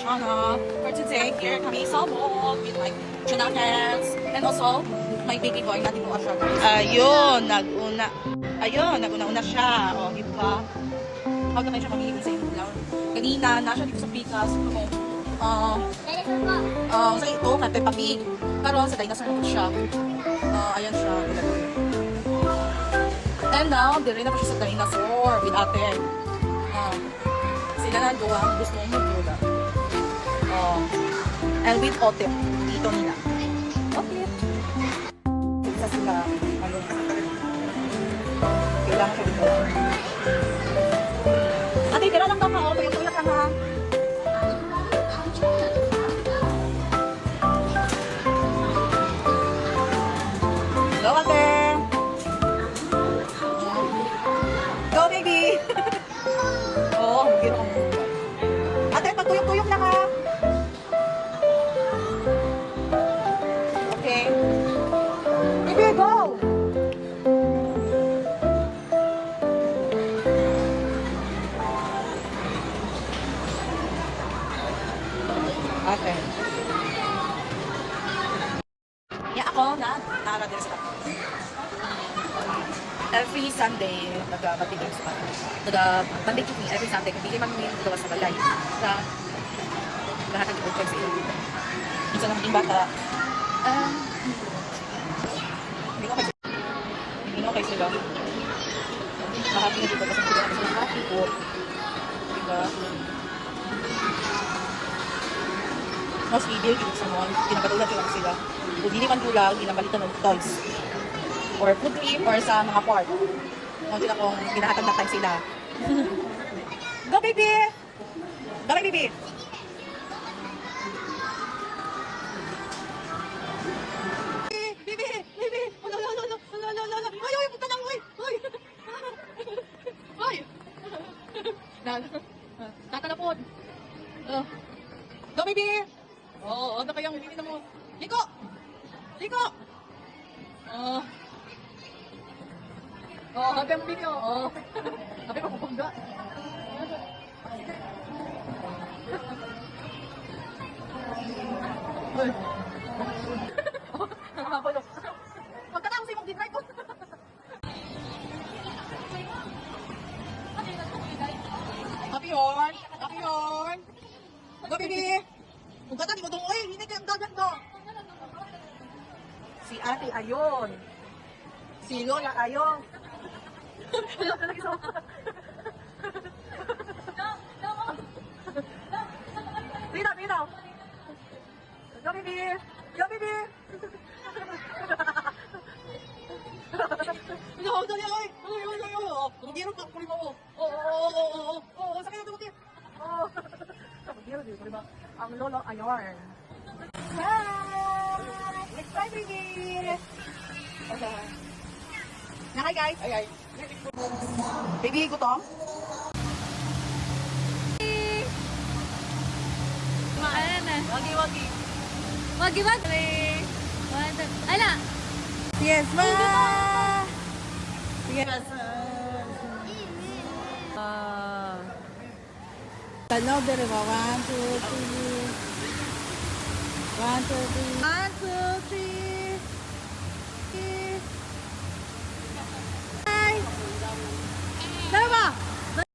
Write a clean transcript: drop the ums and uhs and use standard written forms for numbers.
Shana. For today, here kami sa mall with my tuna cans. And also, my baby boy natin mo siya. Ayun, naguna-una siya. O, di ba? Huwag na kayo siya mamili sa inyo lang. Kanina, nasa dito sa Picas. Sa ito, kay Peppa Pig. Pero sa dinosaur na siya. Ayan siya. And now, dire na pa siya sa dinosaur with ate. Sila na gawa, gusto mo mag-yoga. And with Otep, dito nila. Okay. Isa sila, kailangan siya dito. Ate, tira lang daw ka, tuyok-tuyok lang ha. Go, ate! Go, baby! Gino ang buka. Ate, pagtuyok-tuyok lang ha. Okay. Baby, go! Ate. Ako nakarating sa every Sunday, nag-batigay sa nag-Monday to me, every Sunday, kung hindi man may gawa sa balay, na lahat ng ipag sa iyo. Isa lang yung bata, hindi ko kayo sila. Mahati na dito, kasi hindi na mahati po. Diba? Mas video dito sa mall, pinagkatulad lang sila. Kung hindi man tulang, ginabalitan ng toys. Or food trip, or sa mga park. Kung sila kung ginahatag na time sila. Go, baby! Go, baby! Baby! Baby! Ala! Ay, punta lang! Ay! Ay! Tatalapod! Go, baby! Oo, ano kayang hindi na mo? Liko! Liko! Habi ang video. Habi pa kupagda. Pagkatapos yung mag-drive ko. Happy horn! Happy horn! Go, baby! Kung kata, di mo doon, oy, hindi kayang dagan to. Si ate ayon. Si Lola ayon. Lola lagi sa Pinaw. Go, baby! Go, baby! No, dali, oy! Magiro ka, kulit mo. Oo, sakit na tumutip. Magiro, di ba? Ang lolo ayon. Hi! Let's try, baby! Okay. Nakay, guys. Ay. Baby, gutom? Ano na? Wagi. Wagi. Ala! Yes, ma! Yes. Tanaw, dere ba? 1, 2, 3. 1, 2, 3. Hi! Dalawa!